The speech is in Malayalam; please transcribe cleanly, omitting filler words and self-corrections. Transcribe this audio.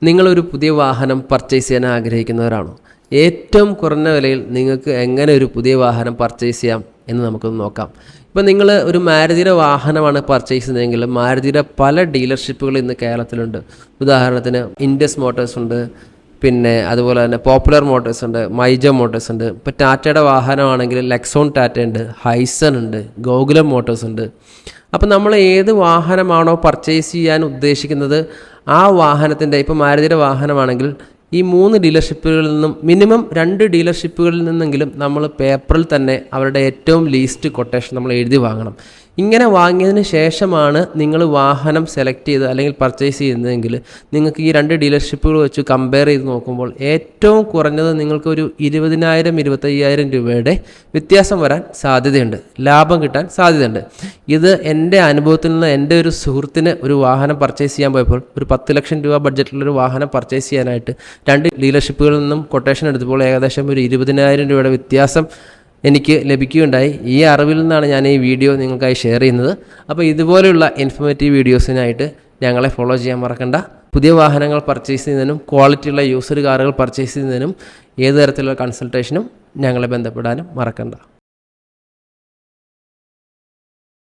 നിങ്ങളൊരു പുതിയ വാഹനം പർച്ചേസ് ചെയ്യാൻ ആഗ്രഹിക്കുന്നവരാണോ? ഏറ്റവും കുറഞ്ഞ വിലയിൽ നിങ്ങൾക്ക് എങ്ങനെ ഒരു പുതിയ വാഹനം പർച്ചേസ് ചെയ്യാം എന്ന് നമുക്കൊന്ന് നോക്കാം. ഇപ്പോൾ നിങ്ങൾ ഒരു മാരുതിയുടെ വാഹനമാണ് പർച്ചേസ് ചെയ്യുന്നതെങ്കിൽ മാരുതിയുടെ പല ഡീലർഷിപ്പുകൾ ഇന്ന് കേരളത്തിലുണ്ട്. ഉദാഹരണത്തിന് ഇൻഡസ് മോട്ടോഴ്സ് ഉണ്ട്, പിന്നെ അതുപോലെ തന്നെ പോപ്പുലർ മോട്ടോഴ്സ് ഉണ്ട്, മൈജ മോട്ടോഴ്സ് ഉണ്ട്. ഇപ്പോൾ ടാറ്റയുടെ വാഹനമാണെങ്കിൽ ലെക്സോൺ ടാറ്റ ഉണ്ട്, ഹൈസൺ ഉണ്ട്, ഗോകുലം മോട്ടോഴ്സ് ഉണ്ട്. അപ്പോൾ നമ്മൾ ഏത് വാഹനമാണോ പർച്ചേസ് ചെയ്യാൻ ഉദ്ദേശിക്കുന്നത് ആ വാഹനത്തിൻ്റെ, ഇപ്പോൾ മാരുതിയുടെ വാഹനമാണെങ്കിൽ ഈ 3 ഡീലർഷിപ്പുകളിൽ നിന്നും മിനിമം 2 ഡീലർഷിപ്പുകളിൽ നിന്നെങ്കിലും നമ്മൾ പേപ്പറിൽ തന്നെ അവരുടെ ഏറ്റവും ലീസ്റ്റ് കൊട്ടേഷൻ നമ്മൾ എഴുതി വാങ്ങണം. ഇങ്ങനെ വാങ്ങിയതിന് ശേഷമാണ് നിങ്ങൾ വാഹനം സെലക്ട് ചെയ്ത് അല്ലെങ്കിൽ പർച്ചേസ് ചെയ്യുന്നതെങ്കിൽ നിങ്ങൾക്ക് ഈ 2 ഡീലർഷിപ്പുകൾ വെച്ച് കമ്പയർ ചെയ്ത് നോക്കുമ്പോൾ ഏറ്റവും കുറഞ്ഞത് നിങ്ങൾക്കൊരു 20,000-25,000 രൂപയുടെ വ്യത്യാസം വരാൻ സാധ്യതയുണ്ട്, ലാഭം കിട്ടാൻ സാധ്യതയുണ്ട്. ഇത് എൻ്റെ അനുഭവത്തിൽ നിന്ന് എൻ്റെ ഒരു സുഹൃത്തിന് ഒരു വാഹനം പർച്ചേസ് ചെയ്യാൻ പോയപ്പോൾ ഒരു 10 ലക്ഷം രൂപ ബഡ്ജറ്റിലൊരു വാഹനം പർച്ചേസ് ചെയ്യാനായിട്ട് 2 ഡീലർഷിപ്പുകളിൽ നിന്നും കൊട്ടേഷൻ എടുത്തപ്പോൾ ഏകദേശം ഒരു 20,000 രൂപയുടെ വ്യത്യാസം എനിക്ക് ലഭിക്കുകയുണ്ടായി. ഈ അറിവിൽ നിന്നാണ് ഞാൻ ഈ വീഡിയോ നിങ്ങൾക്കായി ഷെയർ ചെയ്യുന്നത്. അപ്പോൾ ഇതുപോലെയുള്ള ഇൻഫോർമേറ്റീവ് വീഡിയോസിനായിട്ട് ഞങ്ങളെ ഫോളോ ചെയ്യാൻ മറക്കണ്ട. പുതിയ വാഹനങ്ങൾ പർച്ചേസ് ചെയ്യുന്നതിനും ക്വാളിറ്റിയുള്ള യൂസ്ഡ് കാറുകൾ പർച്ചേസ് ചെയ്യുന്നതിനും ഏത് തരത്തിലുള്ള കൺസൾട്ടേഷനും ഞങ്ങളെ ബന്ധപ്പെടാനും മറക്കണ്ട.